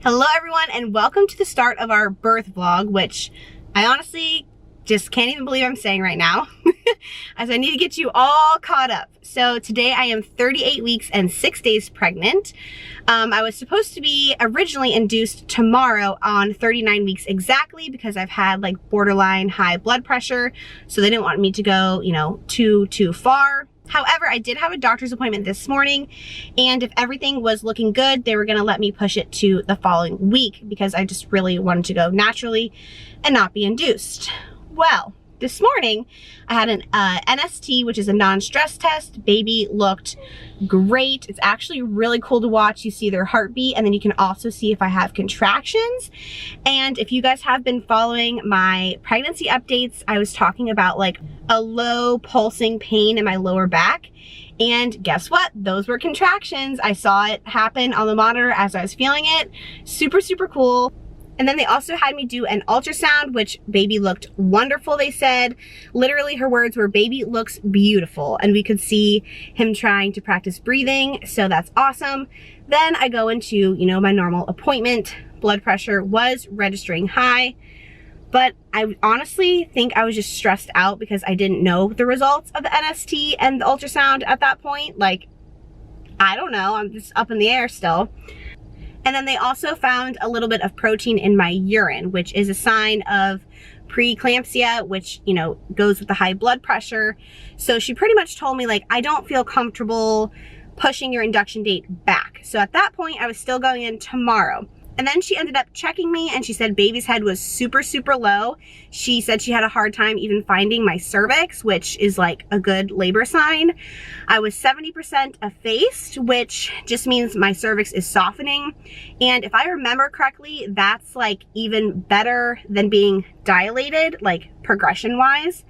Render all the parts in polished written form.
Hello everyone and welcome to the start of our birth vlog, which I honestly just can't even believe I'm saying right now as I need to get you all caught up. So today I am 38 weeks and 6 days pregnant. I was supposed to be originally induced tomorrow on 39 weeks exactly because I've had like borderline high blood pressure, so they didn't want me to go, you know, too far. However, I did have a doctor's appointment this morning, and if everything was looking good, they were gonna let me push it to the following week because I just really wanted to go naturally and not be induced. Well, this morning I had an NST, which is a non-stress test. Baby looked great. It's actually really cool to watch. You see their heartbeat, and then you can also see if I have contractions. And if you guys have been following my pregnancy updates, I was talking about like a low pulsing pain in my lower back. And guess what? Those were contractions. I saw it happen on the monitor as I was feeling it. Super, super cool. And then they also had me do an ultrasound, which baby looked wonderful, they said. Literally her words were, "Baby looks beautiful." And we could see him trying to practice breathing, so that's awesome. Then I go into, you know, my normal appointment. Blood pressure was registering high, but I honestly think I was just stressed out because I didn't know the results of the NST and the ultrasound at that point. Like, I don't know, I'm just up in the air still. And then they also found a little bit of protein in my urine, which is a sign of preeclampsia, which, you know, goes with the high blood pressure. So she pretty much told me, like, I don't feel comfortable pushing your induction date back. So at that point, I was still going in tomorrow. And then she ended up checking me and she said baby's head was super, super low. She said she had a hard time even finding my cervix, which is like a good labor sign. I was 70% effaced, which just means my cervix is softening. And if I remember correctly, that's like even better than being dilated, like progression wise.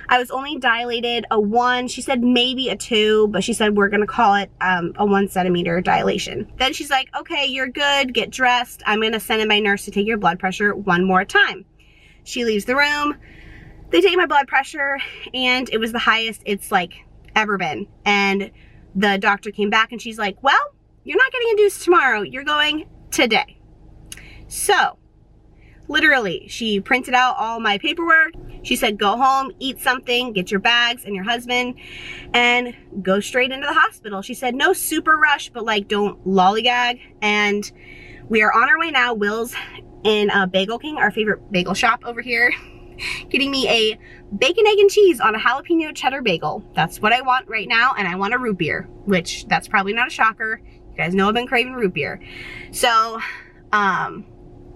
I was only dilated a 1, she said maybe a 2, but she said we're gonna call it a 1 centimeter dilation. Then she's like, okay, you're good, get dressed. I'm gonna send in my nurse to take your blood pressure one more time. She leaves the room, they take my blood pressure, and it was the highest it's like ever been. And the doctor came back and she's like, well, you're not getting induced tomorrow, you're going today. So, literally, she printed out all my paperwork. She said, go home, eat something, get your bags and your husband, and go straight into the hospital. She said, no super rush, but like, don't lollygag. And we are on our way now. Will's in Bagel King, our favorite bagel shop over here, getting me a bacon, egg, and cheese on a jalapeno cheddar bagel. That's what I want right now, and I want a root beer, which that's probably not a shocker. You guys know I've been craving root beer. So,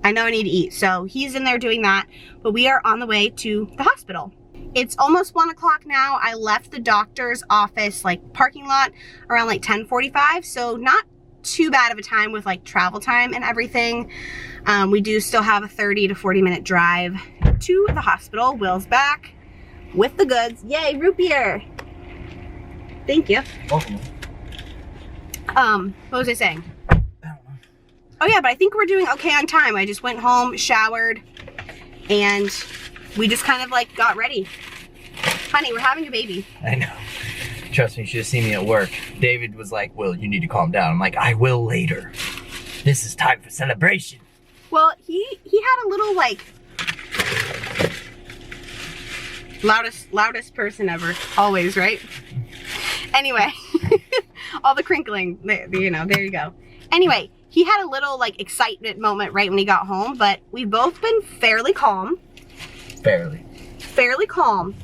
I know I need to eat, so he's in there doing that, but we are on the way to the hospital. It's almost 1 o'clock now. I left the doctor's office, like parking lot, around like 10:45, so not too bad of a time with like travel time and everything. We do still have a 30 to 40 minute drive to the hospital. Will's back with the goods. Yay, root beer. Thank you. Welcome. What was I saying? Oh yeah, but I think we're doing okay on time. I just went home, showered, and we just kind of like got ready. Honey, we're having a baby. I know. Trust me, you should have seen me at work. David was like, Will, you need to calm down. I'm like, I will later. This is time for celebration. Well, he had a little like loudest person ever. Always, right? Anyway, all the crinkling, you know, there you go. Anyway, he had a little like excitement moment right when he got home, but we've both been fairly calm. Fairly calm.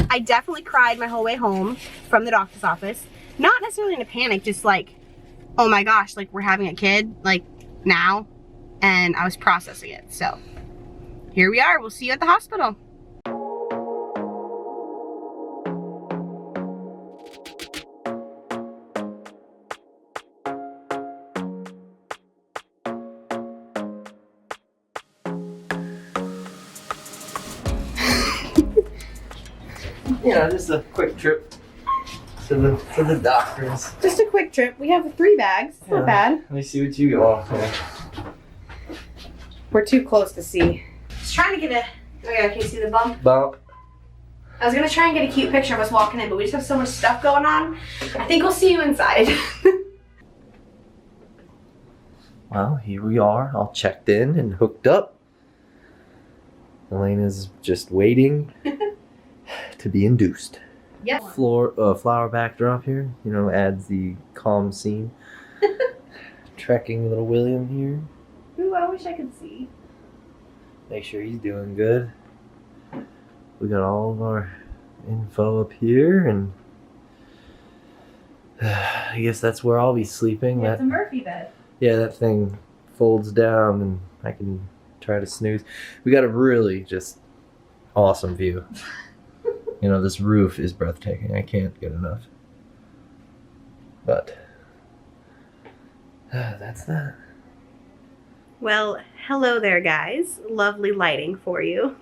I definitely cried my whole way home from the doctor's office. Not necessarily in a panic, just like, oh my gosh, like we're having a kid, like now. And I was processing it. So here we are. We'll see you at the hospital. You know, just a quick trip to the doctors. Just a quick trip. We have 3 bags. It's not bad. Let me see what you got. Yeah. We're too close to see. Just trying to get a. Oh yeah, can you see the bump? Bump. I was gonna try and get a cute picture of us walking in, but we just have so much stuff going on. I think we'll see you inside. Well, here we are, all checked in and hooked up. Elena's just waiting to be induced. Yep. Flower backdrop here, you know, adds the calm scene. Trekking little William here. Ooh, I wish I could see. Make sure he's doing good. We got all of our info up here, and I guess that's where I'll be sleeping. Yeah, it's a Murphy bed. Yeah, that thing folds down and I can try to snooze. We got a really just awesome view. You know, this roof is breathtaking. I can't get enough. But that's that. Well, hello there, guys. Lovely lighting for you.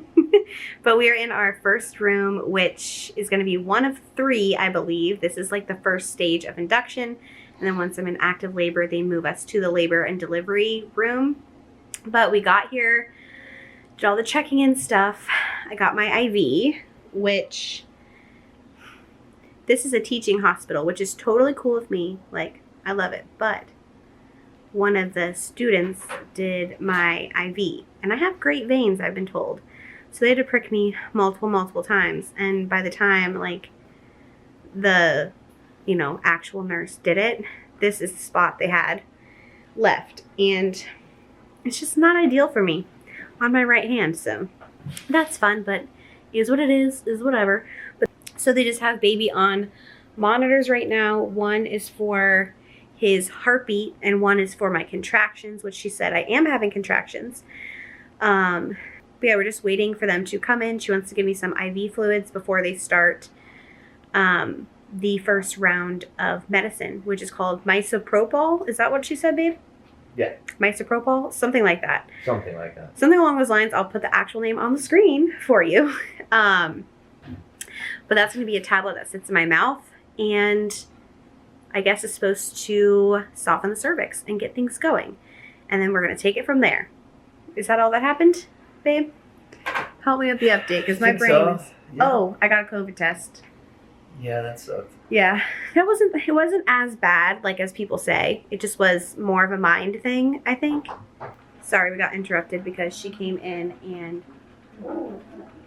But we are in our first room, which is going to be one of 3, I believe. This is like the first stage of induction. And then once I'm in active labor, they move us to the labor and delivery room. But we got here, did all the checking in stuff. I got my IV, which this is a teaching hospital, which is totally cool with me. Like, I love it. But one of the students did my IV, and I have great veins, I've been told. So they had to prick me multiple times. And by the time, like, the, you know, actual nurse did it, this is the spot they had left. And it's just not ideal for me on my right hand. So that's fun, but is what it is whatever. But so they just have baby on monitors right now. One is for his heartbeat and one is for my contractions, which she said I am having contractions. But yeah, we're just waiting for them to come in. She wants to give me some IV fluids before they start the first round of medicine, which is called misoprostol. Is that what she said, babe? Yeah. Misoprostol? Something like that. Something like that. Something along those lines. I'll put the actual name on the screen for you. But that's going to be a tablet that sits in my mouth and I guess it's supposed to soften the cervix and get things going. And then we're going to take it from there. Is that all that happened, babe? Help me with the update because my brain is... Yeah. Oh, I got a COVID test. Yeah, that sucked. Yeah, it wasn't as bad, like, as people say. It just was more of a mind thing, I think. Sorry, we got interrupted because she came in and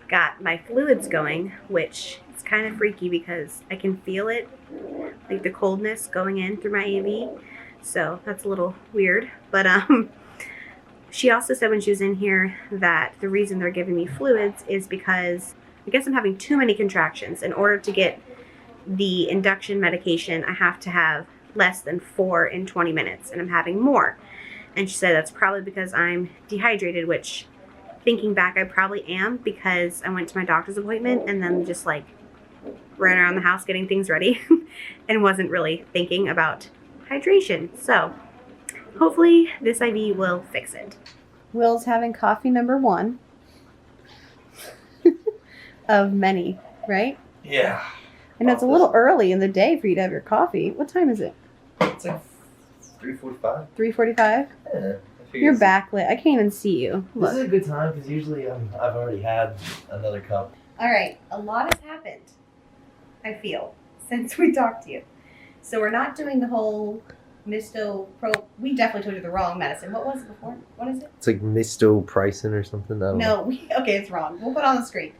got my fluids going, which is kind of freaky because I can feel it, like the coldness going in through my AV. So that's a little weird. But she also said when she was in here that the reason they're giving me fluids is because I guess I'm having too many contractions. In order to get the induction medication, I have to have less than 4 in 20 minutes, and I'm having more. And she said that's probably because I'm dehydrated, which, thinking back, I probably am, because I went to my doctor's appointment and then just like ran around the house getting things ready and wasn't really thinking about hydration. So hopefully this IV will fix it. Will's having coffee number 1 of many, right? Yeah. I know it's a little early in the day for you to have your coffee. What time is it? It's like 3:45. 3:45? Yeah. You're backlit. I can't even see you. Look. This is a good time because usually I've already had another cup. All right. A lot has happened, I feel, since we talked to you. So we're not doing the whole we definitely told you the wrong medicine. What was it before? What is it? It's like mistopricin or something. I don't know. Okay, it's wrong. We'll put it on the screen.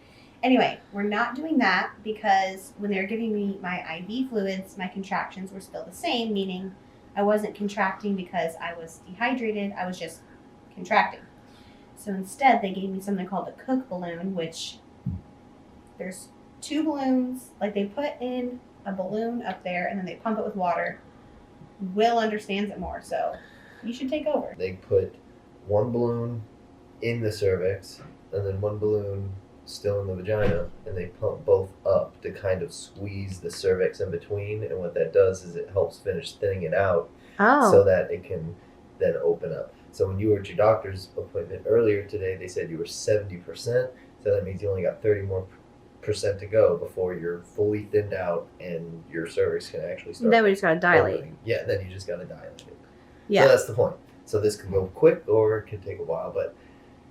Anyway, we're not doing that because when they were giving me my IV fluids, my contractions were still the same, meaning I wasn't contracting because I was dehydrated. I was just contracting. So instead, they gave me something called a Cook balloon, which there's 2 balloons. Like, they put in a balloon up there, and then they pump it with water. Will understands it more, so you should take over. They put 1 balloon in the cervix, and then 1 balloon still in the vagina, and they pump both up to kind of squeeze the cervix in between, and what that does is it helps finish thinning it out so that it can then open up. So when you were at your doctor's appointment earlier today, they said you were 70%, so that means you only got 30% more to go before you're fully thinned out and your cervix can actually start. Then we just gotta dilate. Opening. Yeah, then you just gotta dilate it. Yeah. So that's the point. So this can go quick or it can take a while, but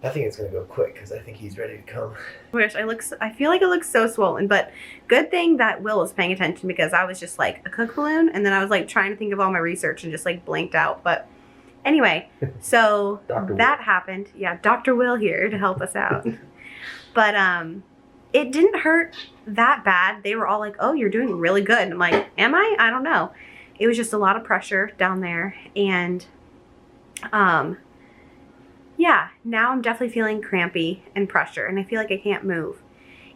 I think it's gonna go quick because I think he's ready to come. Oh my gosh, I feel like it looks so swollen, but good thing that Will was paying attention because I was just like a Cook balloon, and then I was like trying to think of all my research and just like blanked out. But Anyway, so Dr. that happened. Yeah, Dr. Will here to help us out. But it didn't hurt that bad. They were all like, oh, you're doing really good. And I'm like, am I? I don't know. It was just a lot of pressure down there. And yeah, now I'm definitely feeling crampy and pressure. And I feel like I can't move.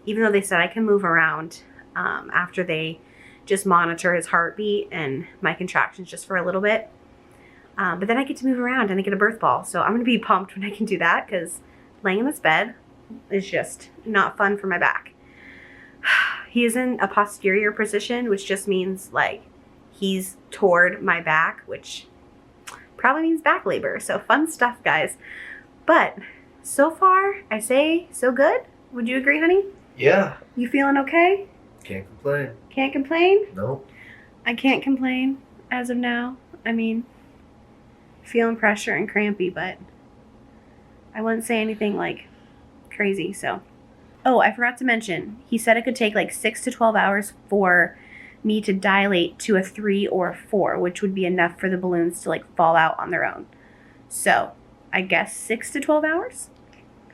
Even though they said I can move around after they just monitor his heartbeat and my contractions just for a little bit. But then I get to move around and I get a birth ball. So I'm going to be pumped when I can do that because laying in this bed is just not fun for my back. He is in a posterior position, which just means like he's toward my back, which probably means back labor. So fun stuff, guys. But so far, I say so good. Would you agree, honey? Yeah. You feeling okay? Can't complain. Can't complain? Nope. I can't complain as of now. I mean, feeling pressure and crampy, but I wouldn't say anything like crazy. So, oh, I forgot to mention, he said it could take like 6 to 12 hours for me to dilate to a 3 or a 4, which would be enough for the balloons to like fall out on their own. So I guess 6 to 12 hours.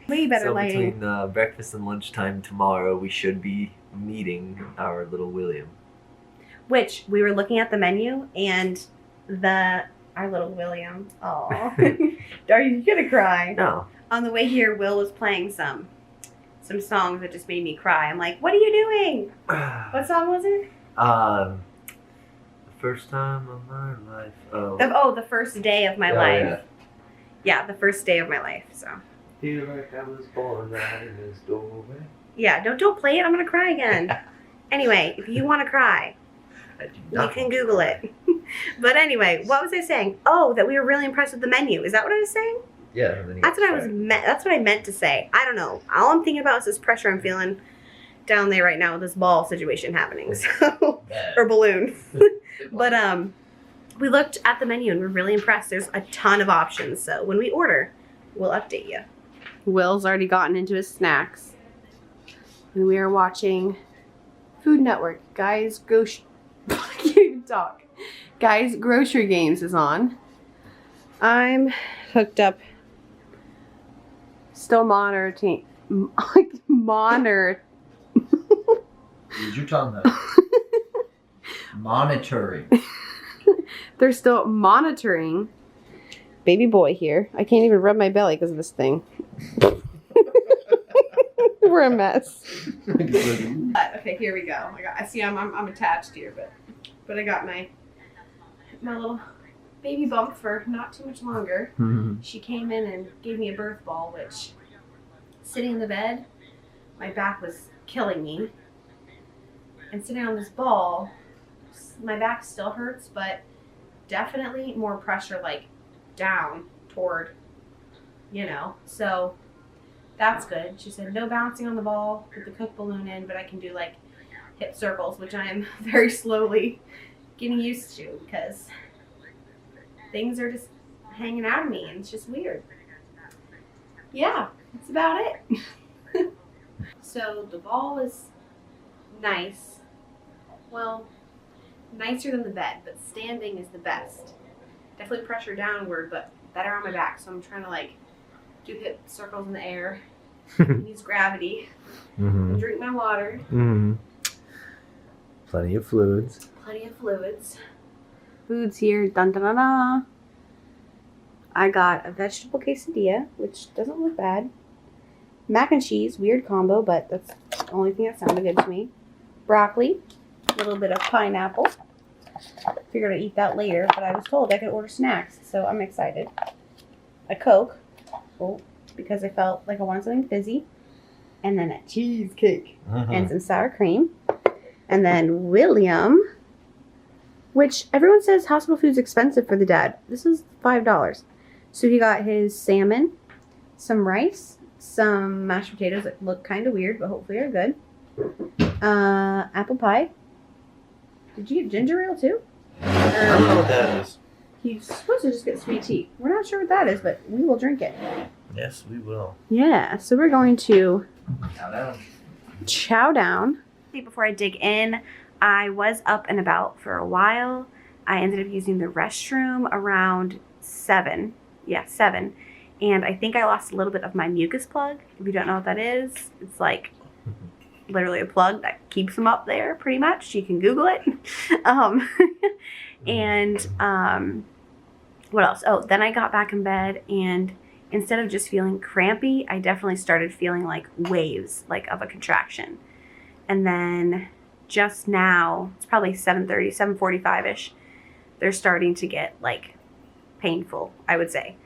Way better So lighting. between breakfast and lunchtime tomorrow, we should be meeting our little William. Which we were looking at the menu and our little William. Oh, are you gonna cry? No. On the way here, Will was playing some songs that just made me cry. I'm like, what are you doing? What song was it? The first time of my life. The first day of my life. Yeah, the first day of my life. So. Feel like I was born right in this doorway. Yeah, don't play it. I'm gonna cry again. Anyway, if you want to cry, you can Google it. But anyway, what was I saying? Oh, that we were really impressed with the menu. Is that what I was saying? Yeah. That's what I meant to say. I don't know. All I'm thinking about is this pressure I'm feeling down there right now with this ball situation happening. So, or balloon. But we looked at the menu and we're really impressed. There's a ton of options. So when we order, we'll update you. Will's already gotten into his snacks. And we are watching Food Network. I can't even talk. Guys, Grocery Games is on. I'm hooked up. Still monitoring. Use your tongue though. Monitoring. They're still monitoring baby boy here. I can't even rub my belly because of this thing. We're a mess. Okay, here we go. I see I'm attached here, but I got my little baby bump for not too much longer. Mm-hmm. She came in and gave me a birth ball, which sitting in the bed, my back was killing me. And sitting on this ball, my back still hurts, but definitely more pressure like down toward, so that's good. She said no bouncing on the ball with the cook balloon in, but I can do like hip circles, which I am very slowly getting used to because things are just hanging out of me and it's just weird. Yeah, that's about it. So the ball is nice. Well, nicer than the bed, but standing is the best. Definitely pressure downward, but better on my back. So I'm trying to like do hip circles in the air, use gravity, and drink my water. Mm-hmm. Plenty of fluids. Plenty of fluids. Food's here. Dun dun dun dun. I got a vegetable quesadilla, which doesn't look bad. Mac and cheese, weird combo, but that's the only thing that sounded good to me. Broccoli, a little bit of pineapple. Figured I'd eat that later, but I was told I could order snacks, so I'm excited. A Coke, because I felt like I wanted something fizzy. And then a cheesecake and some sour cream. And then William, which everyone says hospital food's expensive for the dad. This is $5. So he got his salmon, some rice, some mashed potatoes that look kind of weird, but hopefully are good. Apple pie. Did you get ginger ale too? I don't know what that is. He's supposed to just get sweet tea. We're not sure what that is, but we will drink it. Yes, we will. Yeah, so we're going to Chow down. chow down. Before I dig in, I was up and about for a while. I ended up using the restroom around 7. Yeah, 7. And I think I lost a little bit of my mucus plug. If you don't know what that is, it's like literally a plug that keeps them up there pretty much. You can Google it. What else? Oh, then I got back in bed, and instead of just feeling crampy, I definitely started feeling like waves, like of a contraction. And then just now, it's probably 7:30, 7:45-ish, they're starting to get like painful, I would say.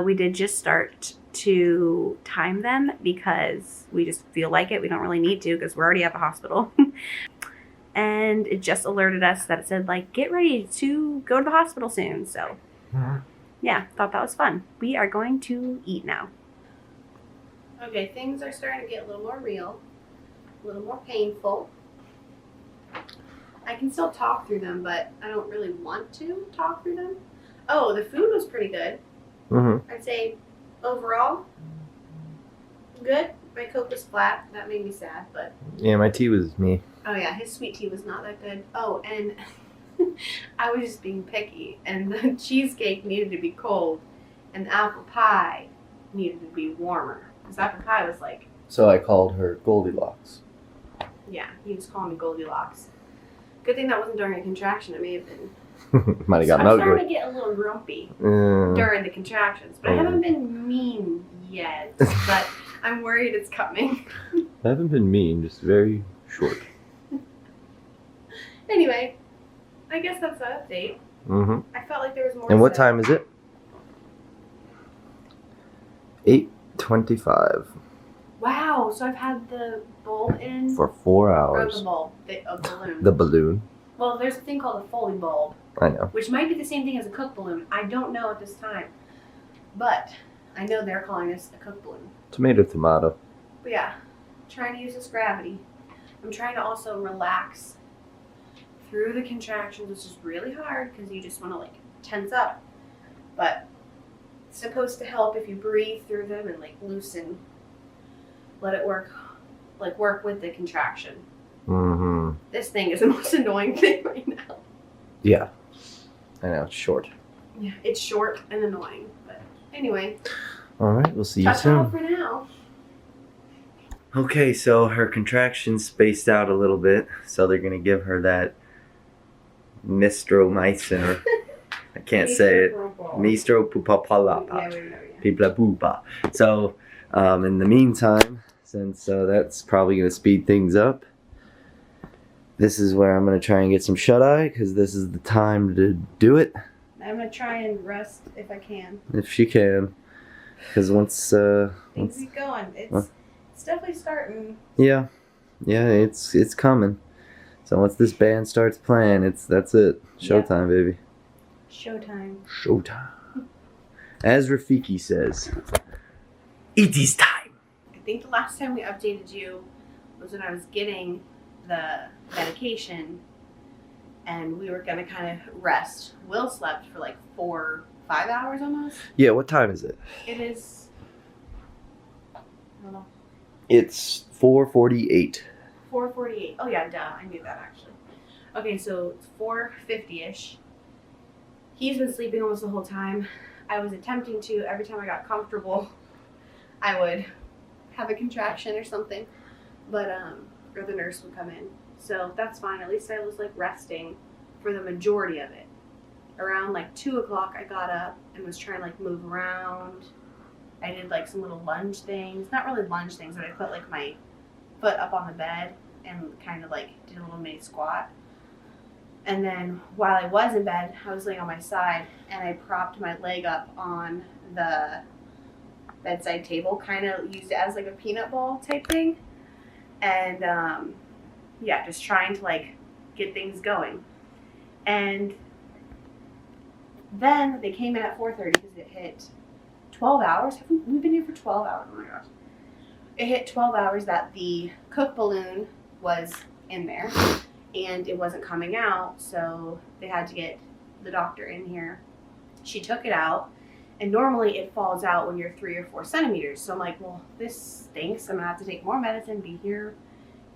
We did just start to time them because we just feel like it. We don't really need to because we're already at the hospital. And it just alerted us that it said like, get ready to go to the hospital soon. So yeah, thought that was fun. We are going to eat now. Okay, things are starting to get a little more real, a little more painful. I can still talk through them, but I don't really want to talk through them. Oh, the food was pretty good. I'd say overall, good. My Coke was flat. That made me sad, but... Yeah, my tea was me. Oh yeah, his sweet tea was not that good. Oh, and I was just being picky, and the cheesecake needed to be cold, and the apple pie needed to be warmer. Because apple pie was like... So I called her Goldilocks. Yeah, he was calling me Goldilocks. Good thing that wasn't during a contraction. It may have been... Might have gotten I'm ugly. starting to get a little grumpy during the contractions, but I haven't been mean yet. But I'm worried it's coming. I haven't been mean, just very short. Anyway, I guess that's the update. I felt like there was more. And what time is it? 8:25. Wow, so I've had the bulb in For 4 or hours. the bulb, a balloon. The balloon. Well, there's a thing called a Foley bulb, I know. which might be the same thing as a Cook balloon. I don't know at this time, but I know they're calling this a Cook balloon. Tomato. But yeah, trying to use this gravity. I'm trying to also relax through the contractions, which is really hard because you just want to like tense up. But it's supposed to help if you breathe through them and like loosen. Let it work with the contraction. This thing is the most annoying thing right now. Yeah. I know, it's short. Yeah, it's short and annoying. But anyway. Alright, we'll see you That's all soon. for now. Okay, so her contractions spaced out a little bit, so they're gonna give her that mistromycin, or I can't say it. Mistropupapalapa. Pipla-poopa. So, in the meantime, since that's probably gonna speed things up, this is where I'm gonna try and get some shut-eye, because this is the time to do it. I'm gonna try and rest if I can. If she can. Because once Things keep going. It's definitely starting. Yeah, it's coming. So once this band starts playing, that's it. Showtime, baby. Showtime. Showtime. As Rafiki says, it is time. I think the last time we updated you was when I was getting the medication, and we were gonna kind of rest. Will slept for like 4-5 hours almost. Yeah, what time is it? It is. I don't know. It's 4:48. 4:48. Oh yeah, duh. I knew that actually. Okay, so it's 4:50-ish. He's been sleeping almost the whole time. I was attempting to, every time I got comfortable, I would have a contraction or something. But, or the nurse would come in. So that's fine. At least I was like resting for the majority of it. Around like 2 o'clock, I got up and was trying to like move around. I did like some little lunge things. Not really lunge things, but I put like my foot up on the bed and kind of like did a little mini squat. And then while I was in bed, I was laying on my side and I propped my leg up on the bedside table, kind of used it as like a peanut ball type thing. And yeah, just trying to like get things going. And then they came in at 4:30 because it hit 12 hours. We've been here for 12 hours. Oh my gosh. It hit 12 hours that the Cook balloon was in there and it wasn't coming out. So they had to get the doctor in here. She took it out, and normally it falls out when you're 3 or 4 centimeters. So I'm like, well, this stinks. I'm gonna have to take more medicine, be here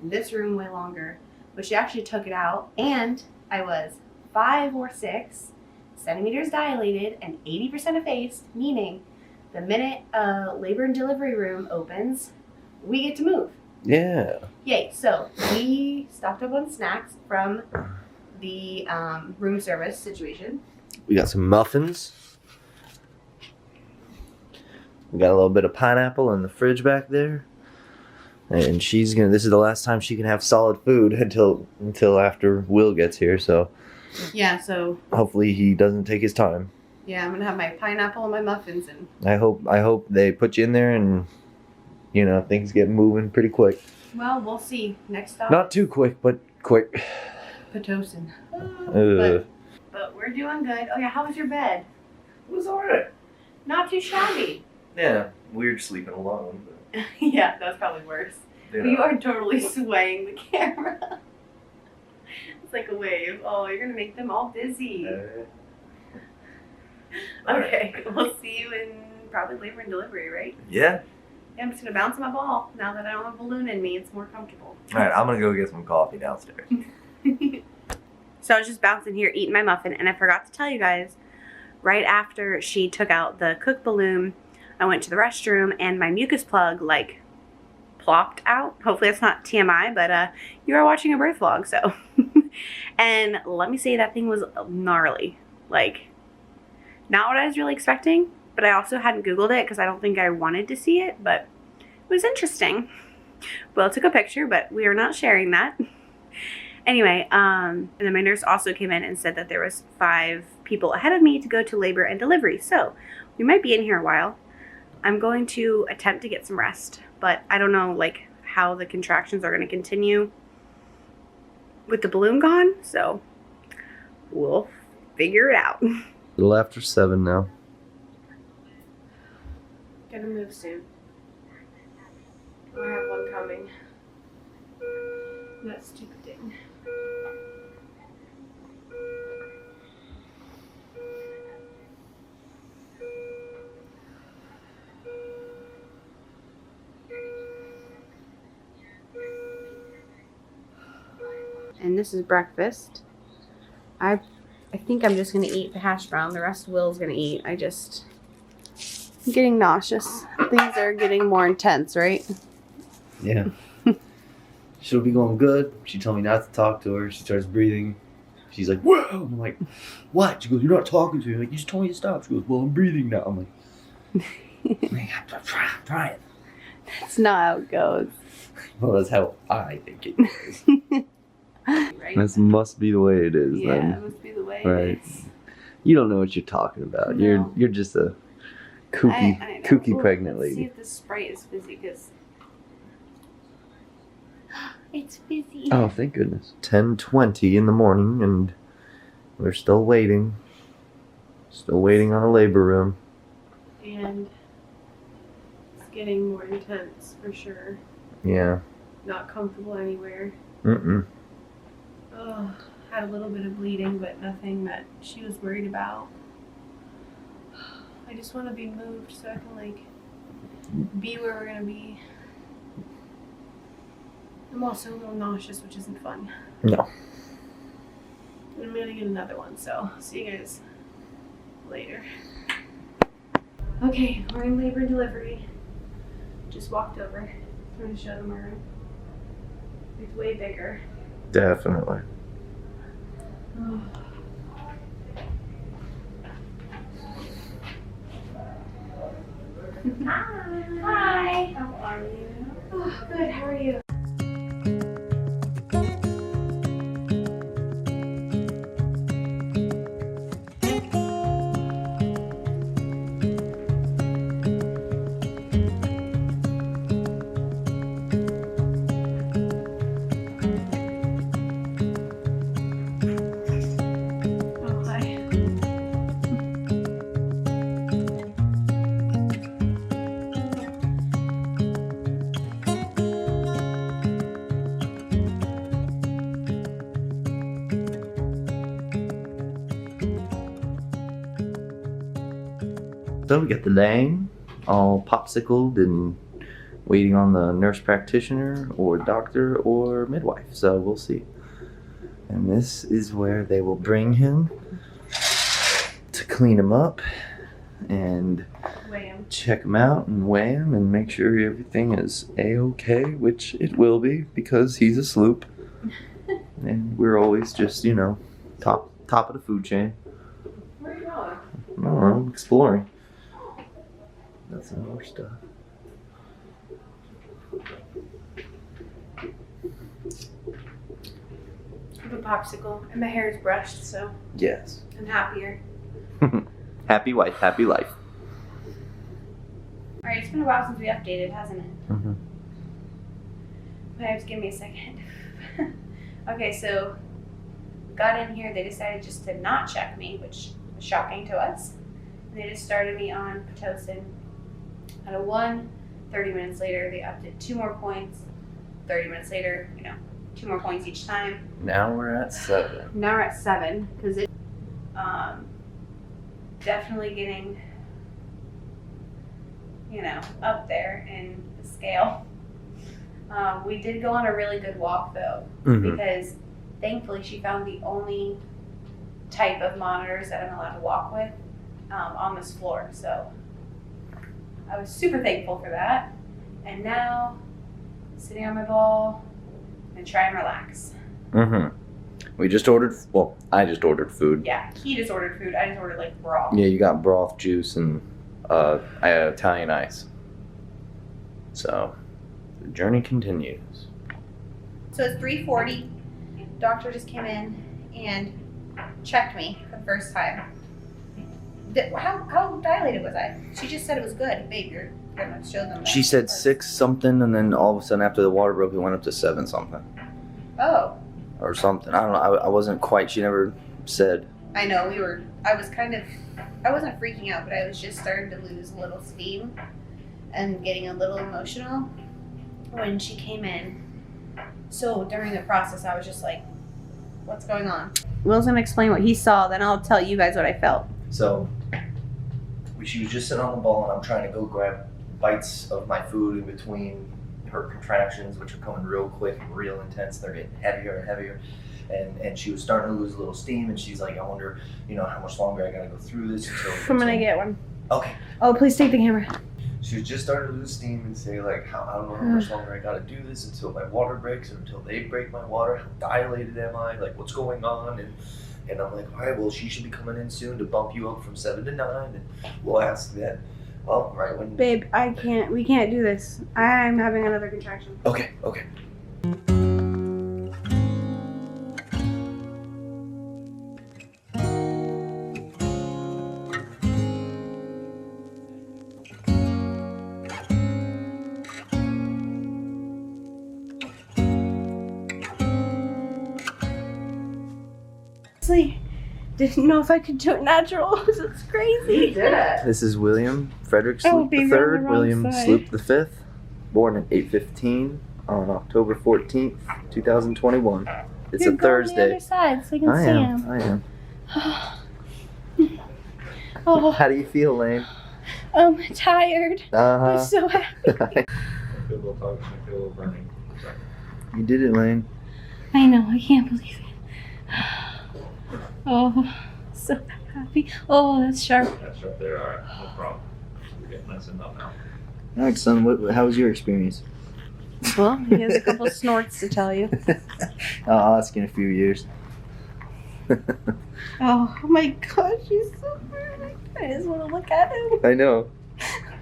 in this room way longer. But she actually took it out, and I was 5 or 6 centimeters dilated and 80% effaced, meaning the minute a labor and delivery room opens, we get to move. Yeah. Yay. So we stocked up on snacks from the room service situation. We got some muffins. We got a little bit of pineapple in the fridge back there. And she's gonna, this is the last time she can have solid food until after Will gets here, so. Yeah, so. Hopefully he doesn't take his time. Yeah, I'm gonna have my pineapple and my muffins and. I hope they put you in there and, you know, things get moving pretty quick. Well, we'll see. Next stop. Not too quick, but quick. Pitocin. But we're doing good. Oh yeah, how was your bed? It was alright. Not too shabby. Yeah, weird sleeping alone. But, Yeah, that's probably worse. you But know. you are totally swaying the camera. It's like a wave. Oh, you're gonna make them all dizzy. Okay, we'll see you in probably labor and delivery, right? Yeah. Yeah, I'm just gonna bounce my ball now that I don't have a balloon in me. It's more comfortable. Alright, I'm gonna go get some coffee downstairs. So I was just bouncing here eating my muffin, and I forgot to tell you guys, right after she took out the cook balloon, I went to the restroom and my mucus plug like plopped out. Hopefully that's not TMI, but you are watching a birth vlog, so. And let me say, that thing was gnarly. Like, not what I was really expecting, but I also hadn't Googled it because I don't think I wanted to see it, but it was interesting. Will took a picture, but we are not sharing that. Anyway, and then my nurse also came in and said that there was 5 people ahead of me to go to labor and delivery. So we might be in here a while. I'm going to attempt to get some rest, but I don't know like how the contractions are going to continue with the balloon gone. So we'll figure it out. A little after 7 now. Gonna move soon. I have one coming. That stupid thing. And this is breakfast. I think I'm just gonna eat the hash brown. The rest Will's gonna eat. I'm getting nauseous. Things are getting more intense, right? Yeah. She'll be going good. She told me not to talk to her. She starts breathing. She's like, whoa! I'm like, what? She goes, you're not talking to me. I'm like, you just told me to stop. She goes, well, I'm breathing now. I'm like, I'm trying. That's not how it goes. Well, that's how I think it goes. Right? This must be the way it is, Yeah, then. it must be the way Right. it is. You don't know what you're talking about. No. You're just a kooky I know. kooky Ooh, pregnant let's see lady. if this Sprite is fizzy, because it's fizzy. Oh, thank goodness. 10:20 in the morning, and we're still waiting. Still waiting on a labor room. And it's getting more intense for sure. Yeah. Not comfortable anywhere. Mm-mm. Oh, had a little bit of bleeding, but nothing that she was worried about. I just want to be moved so I can like be where we're gonna be. I'm also a little nauseous, which isn't fun. No. I'm gonna get another one, so see you guys later. Okay, we're in labor and delivery. Just walked over. I'm gonna show them our room. It's way bigger. Definitely. Oh. Hi. Hi. How are you? Oh, good. How are you? Oh, hi. So we got the Lang all popsicled and waiting on the nurse practitioner or doctor or midwife. So we'll see. And this is where they will bring him to clean him up and Weigh him. check him out and weigh him and make sure everything is a-okay, which it will be because he's a sloop. And we're always just, you know, top of the food chain. Where are you going? I don't know, exploring. That's some more stuff. I have a popsicle and my hair is brushed, so Yes. I'm happier. Happy wife, happy life. Alright, it's been a while since we updated, hasn't it? Mm-hmm. Just give me a second. Okay, so got in here, they decided just to not check me, which was shocking to us. And they just started me on Pitocin at a 1. 30 minutes later, they upped it 2 more points. 30 minutes later, 2 more points each time. Now we're at 7. Now we're at 7 because it definitely getting up there in the scale. We did go on a really good walk though, because thankfully she found the only type of monitors that I'm allowed to walk with on this floor. So I was super thankful for that. And now sitting on my ball and try and relax. We just ordered, well, I just ordered food. Yeah, he just ordered food. I just ordered like broth. Yeah, you got broth, juice, and I had Italian ice. So the journey continues. So it's 3:40. Doctor just came in and checked me for the first time. How dilated was I? She just said it was good. Babe, you're gonna show them that. She said 6 something, and then all of a sudden after the water broke, it went up to 7 something. Oh. Or something. I don't know. I wasn't quite, she never said. I know, I wasn't freaking out, but I was just starting to lose a little steam and getting a little emotional when she came in. So during the process, I was just like, what's going on? Will's gonna explain what he saw, then I'll tell you guys what I felt. So, she was just sitting on the ball, and I'm trying to go grab bites of my food in between her contractions, which are coming real quick and real intense. They're getting heavier and heavier. And she was starting to lose a little steam, and she's like, I wonder, how much longer I gotta go through this until... I'm gonna get one. Okay. Oh, please take the camera. She was just starting to lose steam and say, like, I don't know how much longer I gotta do this until my water breaks, or until they break my water. How dilated am I? Like, what's going on? And I'm like, all right, well, she should be coming in soon to bump you up from 7 to 9, and we'll ask that. Well, right when... Babe, we can't do this. I'm having another contraction. Okay. Didn't know if I could do it natural. It's crazy. You did it. This is William Frederick Oh, Sloop baby, III, on the wrong William side. Sloop V, born at 8:15 on October 14th, 2021. It's You're a going Thursday. the other side so you can I see am. him. Oh, How do you feel, Lane? I'm tired. I'm Uh-huh. so happy. I feel a little tugs, I feel a little burning. You did it, Lane. I know, I can't believe it. Oh, so happy. Oh, that's sharp. That's right there, alright, no problem. We're getting nice and up now. All right, son. How was your experience? Well, he has a couple of snorts to tell you. I'll ask in a few years. Oh my gosh, he's so pretty. I just want to look at him. I know.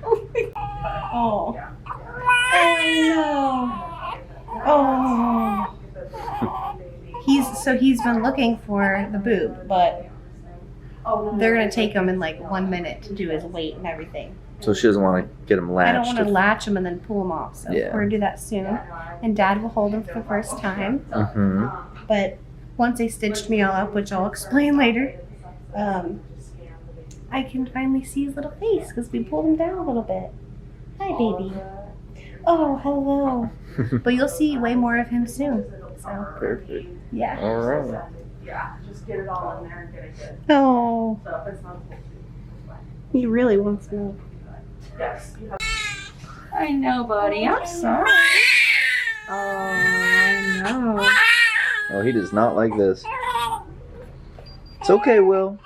Oh my God. Oh. I know. Oh. He's been looking for the boob, but they're gonna take him in like 1 minute to do his weight and everything. So she doesn't want to get him latched. I don't want to latch him and then pull him off, so Yeah. we're gonna do that soon. And Dad will hold him for the first time. Mm-hmm. But once they stitched me all up, which I'll explain later, I can finally see his little face because we pulled him down a little bit. Hi, baby. Oh, hello. But you'll see way more of him soon. So, Perfect. yeah. All right. Yeah, just get it all in there and get it good. Oh, So if it's not supposed to, it's fine. he really wants me. Yes, you have. I know, buddy. I'm sorry. Oh, I know. Oh, he does not like this. It's okay, Will.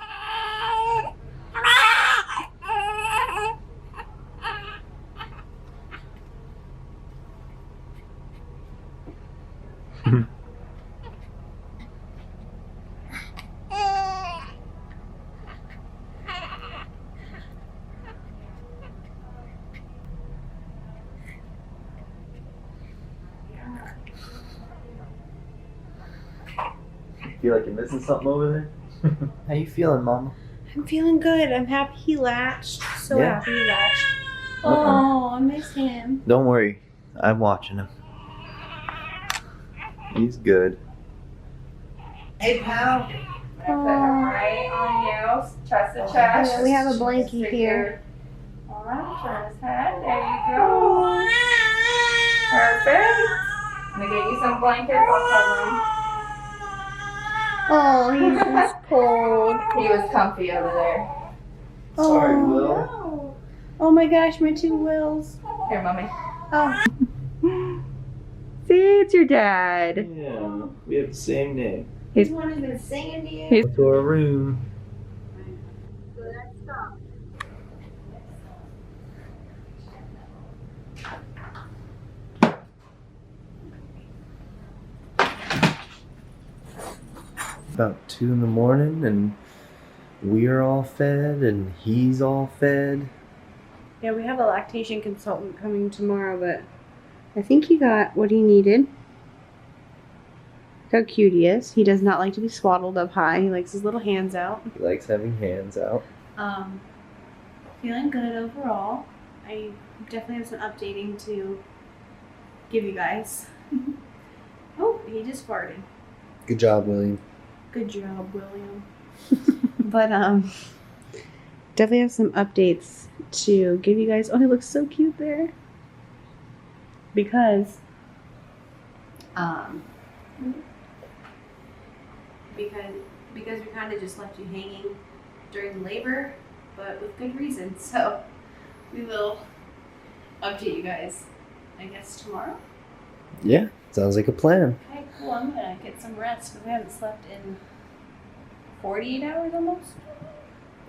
Feel like you're missing something over there? How you feeling, Mama? I'm feeling good. I'm happy he latched. So Yeah. happy he latched. Uh-uh. Oh, I miss him. Don't worry. I'm watching him. He's good. Hey, pal. I'm gonna put him right on you, chest to chest. Yeah, we have a blankie here. Alright, turn his head. There you go. Perfect. I'm gonna get you some blankets. I'll cover him. Oh, he's just cold. He was comfy over there. Sorry, Oh, Will. no. Oh my gosh, my two Wills. Here, mommy. Oh. See, it's your dad. Yeah, we have the same name. He's the one who's been singing to you. To our room. About 2 in the morning, and we're all fed, and he's all fed. Yeah, we have a lactation consultant coming tomorrow, but I think he got what he needed. Look how cute he is. He does not like to be swaddled up high. He likes his little hands out. He likes having hands out. Feeling good overall. I definitely have some updating to give you guys. Oh, he just farted. Good job, William. Good job, William. But definitely have some updates to give you guys. Oh, he looks so cute there. Because because we kind of just left you hanging during labor, but with good reason. So we will update you guys, I guess, tomorrow. Yeah, sounds like a plan. Okay, cool. I'm gonna get some rest because we haven't slept in 48 hours almost.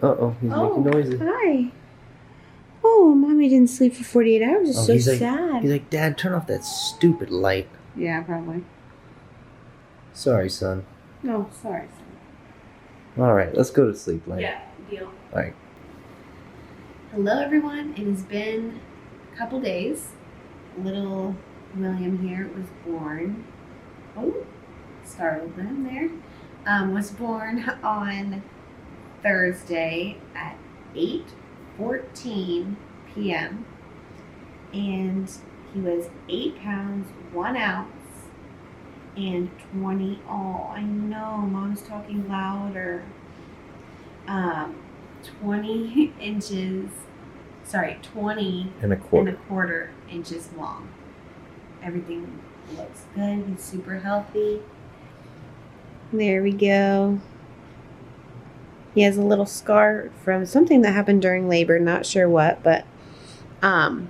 Uh-oh, he's making noises. Hi. Oh, mommy didn't sleep for 48 hours. It's so he's like, sad. He's like, Dad, turn off that stupid light. Yeah, probably. Sorry, son. No, sorry. All right, let's go to sleep, Lane. Yeah, deal. All right. Hello, everyone. It has been a couple days. Little William here was born. Oh, startled them there. Was born on Thursday at 8:14 p.m. and he was 8 pounds 1 ounce and 20. Oh, I know, Mom's talking louder. 20 inches. Sorry, 20 And a quarter. and a quarter inches long. Everything looks good. He's super healthy. There we go. He has a little scar from something that happened during labor, not sure what, but yeah,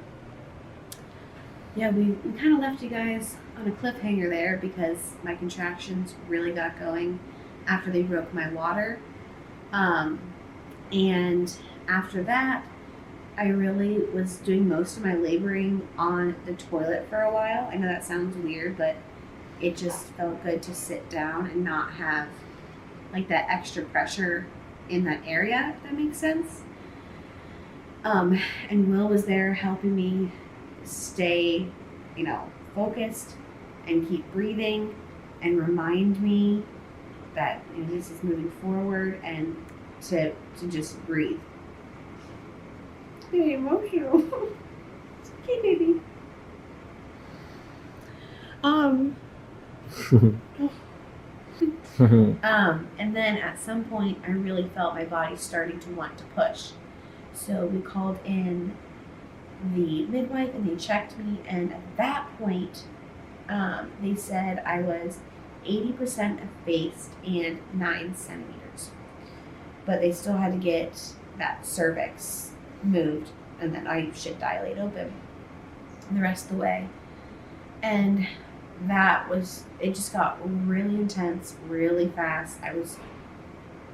we kind of left you guys on a cliffhanger there because my contractions really got going after they broke my water. And after that, I really was doing most of my laboring on the toilet for a while. I know that sounds weird, but it just felt good to sit down and not have like that extra pressure in that area, if that makes sense. And Will was there helping me stay, focused and keep breathing and remind me that this is moving forward and to just breathe. Getting emotional. It's okay, baby. And then at some point, I really felt my body starting to want to push. So we called in the midwife and they checked me. And at that point, they said I was 80% effaced and 9 centimeters. But they still had to get that cervix moved, and then I should dilate open the rest of the way. And it just got really intense, really fast.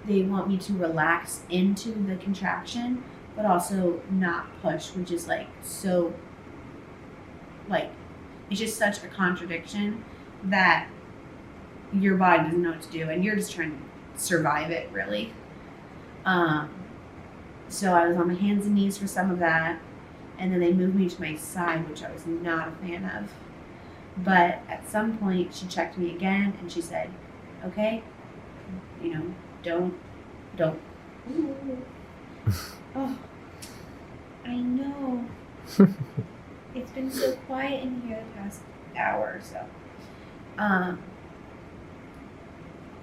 They want me to relax into the contraction, but also not push, which is it's just such a contradiction that your body doesn't know what to do and you're just trying to survive it, really. So I was on my hands and knees for some of that, and then they moved me to my side, which I was not a fan of. But at some point she checked me again and she said, okay, you know, don't. Oh, I know. It's been so quiet in here the past hour or so.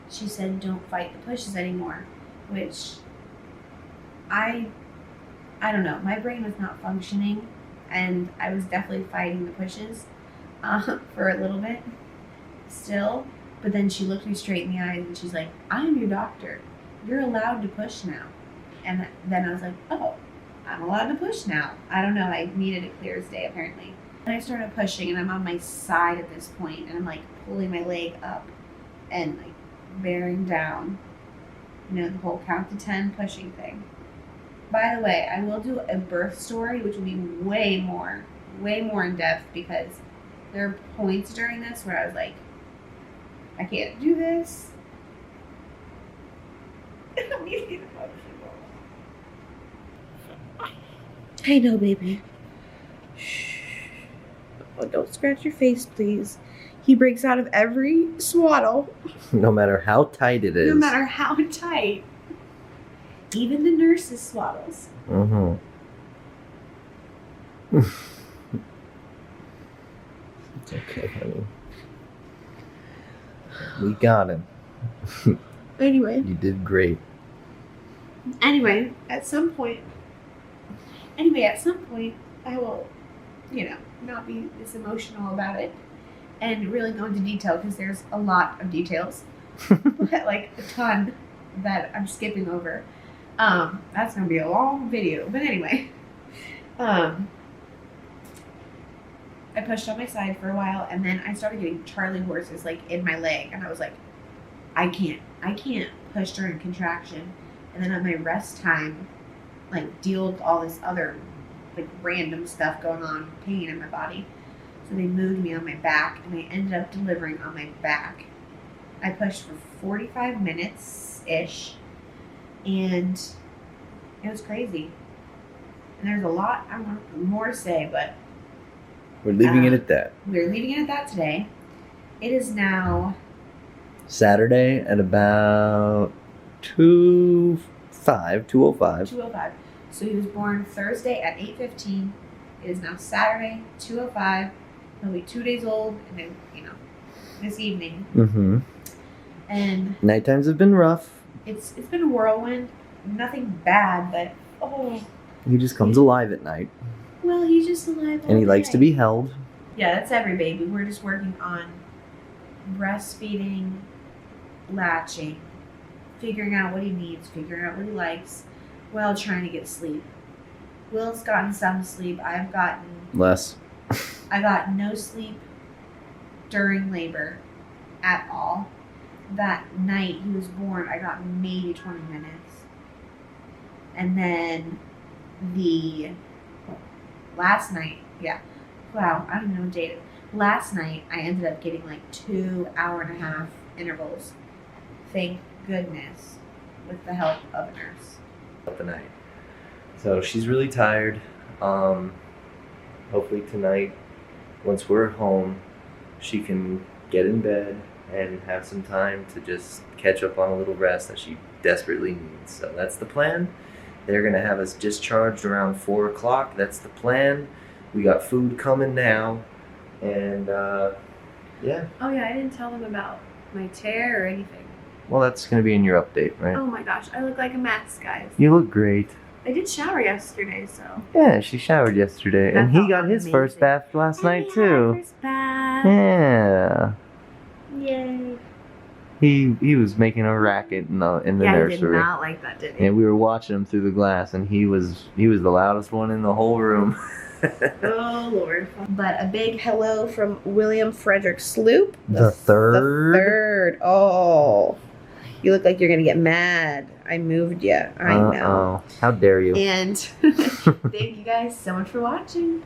She said, don't fight the pushes anymore, which I don't know. My brain was not functioning, and I was definitely fighting the pushes for a little bit still. But then she looked me straight in the eyes and she's like, I'm your doctor. You're allowed to push now. And then I was like, oh, I'm allowed to push now. I don't know. I needed it clear as day, apparently. And I started pushing, and I'm on my side at this point, and I'm like pulling my leg up and like bearing down. You know, the whole count to 10 pushing thing. By the way, I will do a birth story, which will be way more in depth, because there are points during this where I was like, I can't do this. I know, baby. Shh. Oh, don't scratch your face, please. He breaks out of every swaddle. No matter how tight it is. No matter how tight. Even the nurse's swaddles. Mm-hmm. It's okay, honey. We got him. Anyway, You did great. at some point, I will, you know, not be this emotional about it and really go into detail, because there's a lot of details, but like a ton that I'm skipping over. That's gonna be a long video, but anyway, I pushed on my side for a while, and then I started getting Charlie horses like in my leg, and I was like, I can't push during contraction. And then on my rest time, like, deal with all this other like random stuff going on, pain in my body. So they moved me on my back, and I ended up delivering on my back. I pushed for 45 minutes-ish, and it was crazy. And there's a lot I want more to say, but We're leaving it at that. we're leaving it at that today. It is now Saturday at about 2:05. 2:05. So he was born Thursday at 8:15. It is now Saturday, 2:05. He'll be 2 days old, and then, you know, this evening. Mm-hmm. And Night times have been rough. it's been a whirlwind. Nothing bad, but He just comes alive at night, well, he's just alive. and he likes to be held. Yeah, that's every baby. We're just working on breastfeeding, latching, figuring out what he needs, figuring out what he likes, while trying to get sleep. Will's gotten some sleep. I got no sleep during labor at all. That night he was born, I got maybe 20 minutes. And then the last night, wow, I don't know what date it. Last night I ended up getting like 2 hour-and-a-half intervals. Thank goodness, with the help of a nurse. The night. So she's really tired. Hopefully tonight, once we're home, she can get in bed and have some time to just catch up on a little rest that she desperately needs. So that's the plan. They're gonna have us discharged around 4 o'clock. That's the plan. We got food coming now, and yeah. Oh yeah, I didn't tell them about my tear or anything. Well, that's gonna be in your update, right? Oh my gosh, I look like a mess, guys. You look great. I did shower yesterday, so. Yeah, she showered yesterday, That and he felt got his first amazing. bath last night too. First bath. Yeah. Yay. He was making a racket in the Yeah, he did nursery. not like that, did he? And we were watching him through the glass, and he was the loudest one in the whole room. Oh Lord. But a big hello from William Frederick Sloop. The third? The third. Oh. You look like you're gonna get mad. I moved you. I know. How dare you? And thank you guys so much for watching.